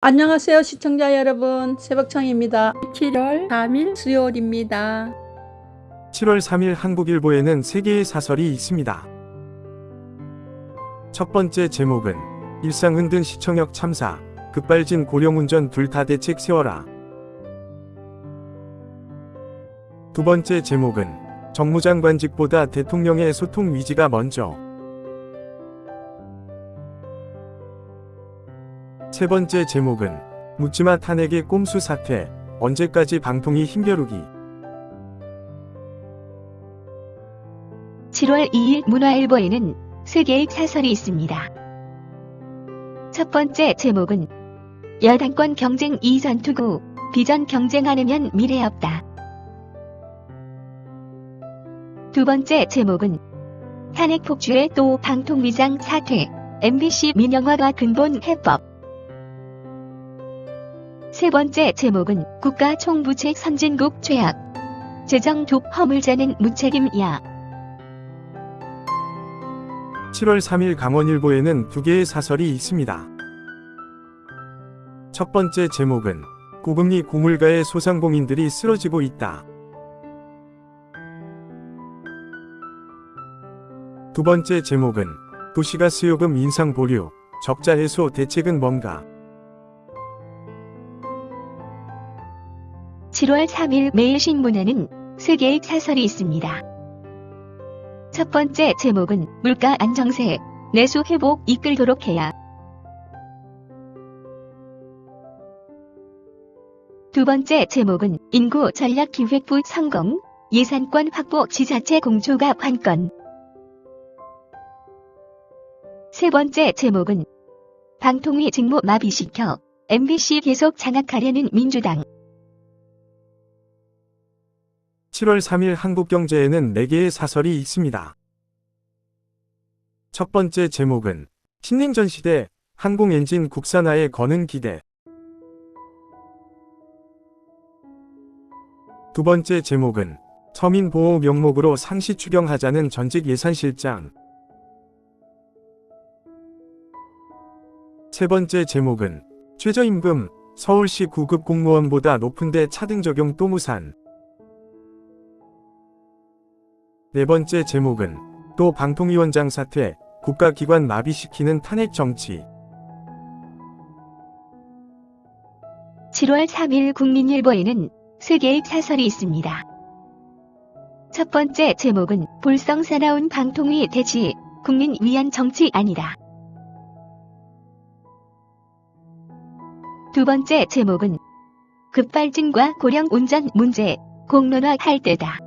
안녕하세요 시청자 여러분, 새벽청입니다. 7월 3일 수요일입니다. 7월 3일 한국일보에는 3개의 사설이 있습니다. 첫 번째 제목은 일상 흔든 시청역 참사, 급발진 고령운전 둘 다 대책 세워라. 두 번째 제목은 정무장관직보다 대통령의 소통 위지가 먼저. 세 번째 제목은 묻지마 탄핵의 꼼수 사태, 언제까지 방통위 힘겨루기. 7월 2일 문화일보에는 3개의 사설이 있습니다. 첫 번째 제목은 여당권 경쟁 이전 투구, 비전 경쟁 않으면 미래 없다. 두 번째 제목은 탄핵 폭주에 또 방통위장 사퇴, MBC 민영화가 근본 해법. 세 번째 제목은 국가총부책 선진국 죄악, 재정 독 허물자는 무책임이야. 7월 3일 강원일보에는 2개의 사설이 있습니다. 첫 번째 제목은 고금리 고물가에 소상공인들이 쓰러지고 있다. 두 번째 제목은 도시가스요금 인상 보류, 적자 해소 대책은 뭔가. 7월 3일 매일신문에는 3개의 사설이 있습니다. 첫 번째 제목은 물가 안정세, 내수 회복 이끌도록 해야. 두 번째 제목은 인구 전략기획부 성공, 예산권 확보 지자체 공조가 관건. 세 번째 제목은 방통위 직무 마비시켜 MBC 계속 장악하려는 민주당. 7월 3일 한국경제에는 4개의 사설이 있습니다. 첫 번째 제목은 신냉전 시대, 항공엔진 국산화에 거는 기대. 두 번째 제목은 서민보호 명목으로 상시 추경하자는 전직 예산실장. 세 번째 제목은 최저임금, 서울시 9급 공무원보다 높은데 차등 적용 또 무산. 네 번째 제목은 또 방통위원장 사퇴, 국가기관 마비시키는 탄핵 정치. 7월 3일 국민일보에는 3개의 사설이 있습니다. 첫 번째 제목은 볼성 사나운 방통위 대치, 국민 위한 정치 아니다. 두 번째 제목은 급발진과 고령 운전 문제, 공론화할 때다.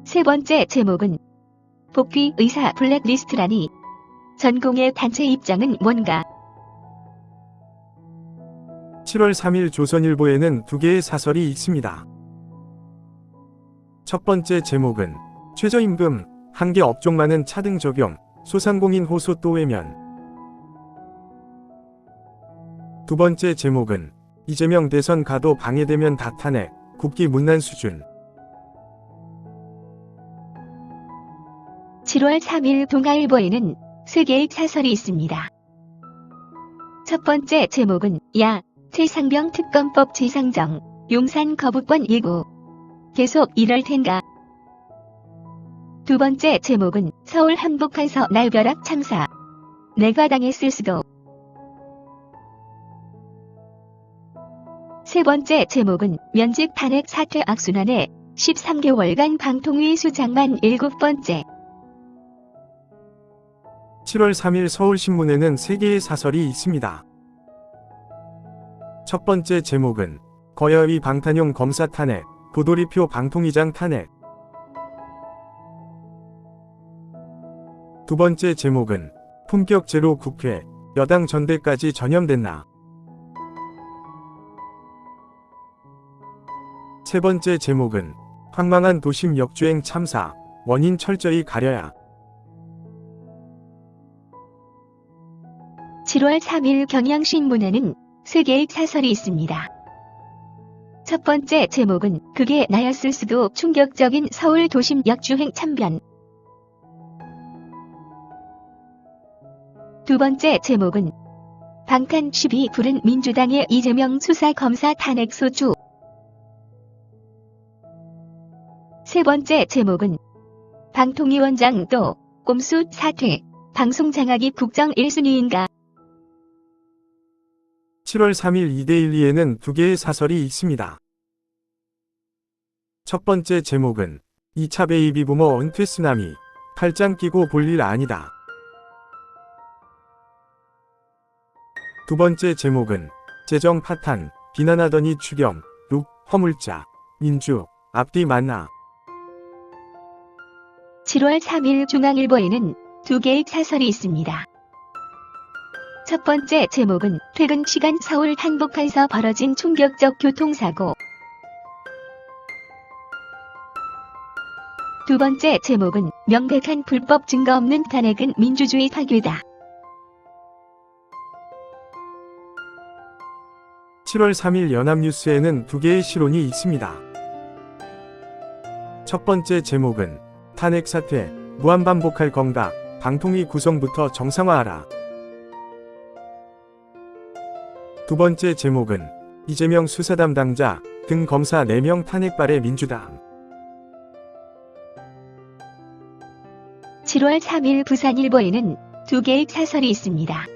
세 번째 제목은 복귀 의사 블랙리스트라니, 전공의 단체 입장은 뭔가. 7월 3일 조선일보에는 2개의 사설이 있습니다. 첫 번째 제목은 최저임금, 한계 업종만은 차등 적용, 소상공인 호소 또 외면. 두 번째 제목은 이재명 대선 가도 방해되면 다 탄핵, 국기 문난 수준. 7월 3일 동아일보에는 3개의 사설이 있습니다. 첫 번째 제목은 야, 최상병 특검법 재상정, 용산 거부권 예고, 계속 이럴 텐가. 두 번째 제목은 서울 한복판서 날벼락 참사, 내가 당했을 수도. 세 번째 제목은 면직 탄핵 사퇴 악순환에 13개월간 방통위 수장만 7번째. 7월 3일 서울신문에는 3개의 사설이 있습니다. 첫 번째 제목은 거야의 방탄용 검사 탄핵, 도돌이표 방통위장 탄핵. 두 번째 제목은 품격 제로 국회, 여당 전대까지 전염됐나. 세 번째 제목은 황망한 도심 역주행 참사, 원인 철저히 가려야. 7월 3일 경향신문에는 3개의 사설이 있습니다. 첫 번째 제목은 그게 나였을 수도 충격적인 서울 도심 역주행 참변. 두 번째 제목은 방탄 12 불은 민주당의 이재명 수사검사 탄핵 소추. 세 번째 제목은 방통위원장 또 꼼수 사퇴. 방송 장악이 국정 1순위인가. 7월 3일 2대12에는 두 개의 사설이 있습니다. 첫 번째 제목은 2차 베이비 부머 은퇴 쓰나미. 팔짱 끼고 볼 일 아니다. 두 번째 제목은 재정 파탄. 비난하더니 추경. 룩. 허물자. 민주. 앞뒤 만나. 7월 3일 중앙일보에는 두 개의 사설이 있습니다. 첫 번째 제목은 퇴근 시간 서울 한복판에서 벌어진 충격적 교통사고. 두 번째 제목은 명백한 불법 증거 없는 탄핵은 민주주의 파괴다. 7월 3일 연합뉴스에는 두 개의 시론이 있습니다. 첫 번째 제목은 탄핵 사퇴. 무한반복할 건가. 방통위 구성부터 정상화하라. 두 번째 제목은 이재명 수사 담당자 등 검사 4명 탄핵발의 민주당. 7월 3일 부산일보에는 두 개의 사설이 있습니다.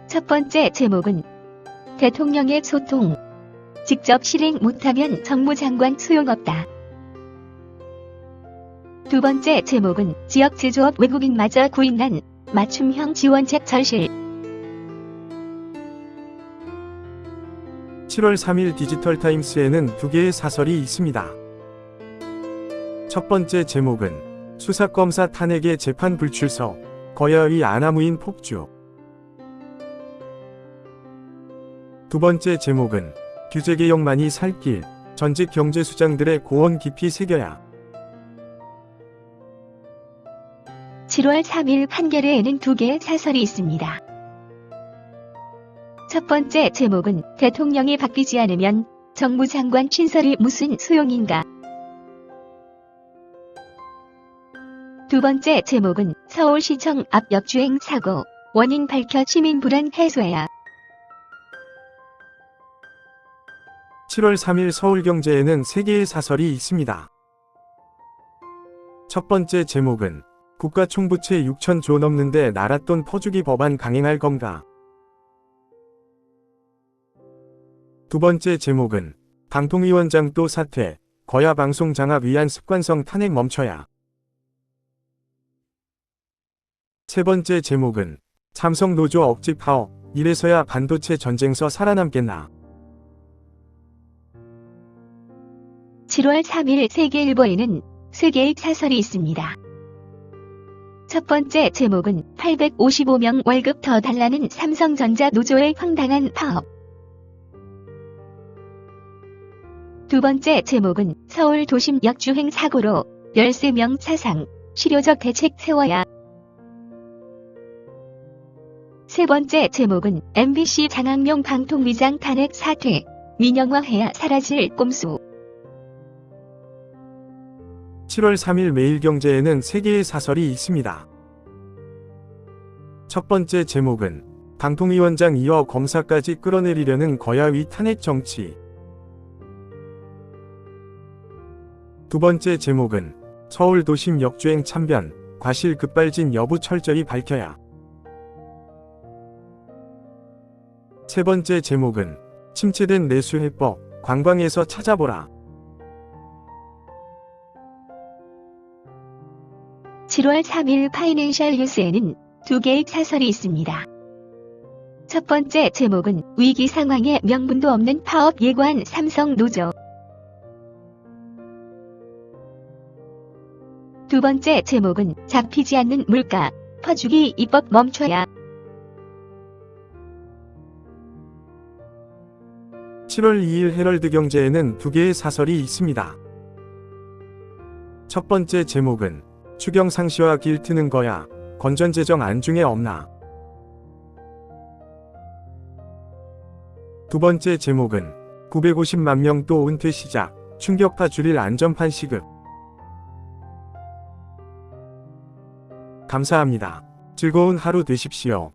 첫 번째 제목은 대통령의 소통. 직접 실행 못하면 정무장관 소용없다. 두 번째 제목은 지역 제조업 외국인마저 구인난 맞춤형 지원책 절실. 7월 3일 디지털타임스에는 두 개의 사설이 있습니다. 첫 번째 제목은 수사검사 탄핵의 재판 불출석. 거야의 아나무인 폭주. 두 번째 제목은 규제개혁만이 살 길. 전직 경제수장들의 고언 깊이 새겨야. 7월 3일 한겨레에는 두 개의 사설이 있습니다. 첫 번째 제목은 대통령이 바뀌지 않으면 정무장관 신설이 무슨 소용인가. 두 번째 제목은 서울시청 앞 역주행 사고. 원인 밝혀 시민 불안 해소해야. 7월 3일 서울경제에는 세 개의 사설이 있습니다. 첫 번째 제목은 국가총부채 6,000조 넘는데 나랏돈 퍼주기 법안 강행할 건가. 두 번째 제목은 방통위원장 또 사퇴. 거야 방송 장악 위한 습관성 탄핵 멈춰야. 세 번째 제목은 삼성 노조 억지 파업. 이래서야 반도체 전쟁서 살아남겠나. 7월 3일 세계일보에는 세 개의 사설이 있습니다. 첫 번째 제목은 855명 월급 더 달라는 삼성전자 노조의 황당한 파업. 두 번째 제목은 서울 도심 역주행 사고로 13명 사상. 실효적 대책 세워야. 세 번째 제목은 MBC 장학용 방통위장 탄핵 사퇴. 민영화해야 사라질 꼼수. 7월 3일 매일경제에는 세 개의 사설이 있습니다. 첫 번째 제목은 방통위원장 이어 검사까지 끌어내리려는 거야의 탄핵 정치. 두 번째 제목은 서울 도심 역주행 참변. 과실 급발진 여부 철저히 밝혀야. 세 번째 제목은 침체된 내수해법. 관광에서 찾아보라. 7월 3일 파이낸셜 뉴스에는 두 개의 사설이 있습니다. 첫 번째 제목은 위기 상황에 명분도 없는 파업 예고한 삼성 노조. 두 번째 제목은 잡히지 않는 물가. 퍼주기 입법 멈춰야. 7월 2일 헤럴드 경제에는 두 개의 사설이 있습니다. 첫 번째 제목은 추경 상시와 길 트는 거야. 건전재정 안중에 없나. 두 번째 제목은 950만 명 또 은퇴 시작. 충격파 줄일 안전판 시급. 감사합니다. 즐거운 하루 되십시오.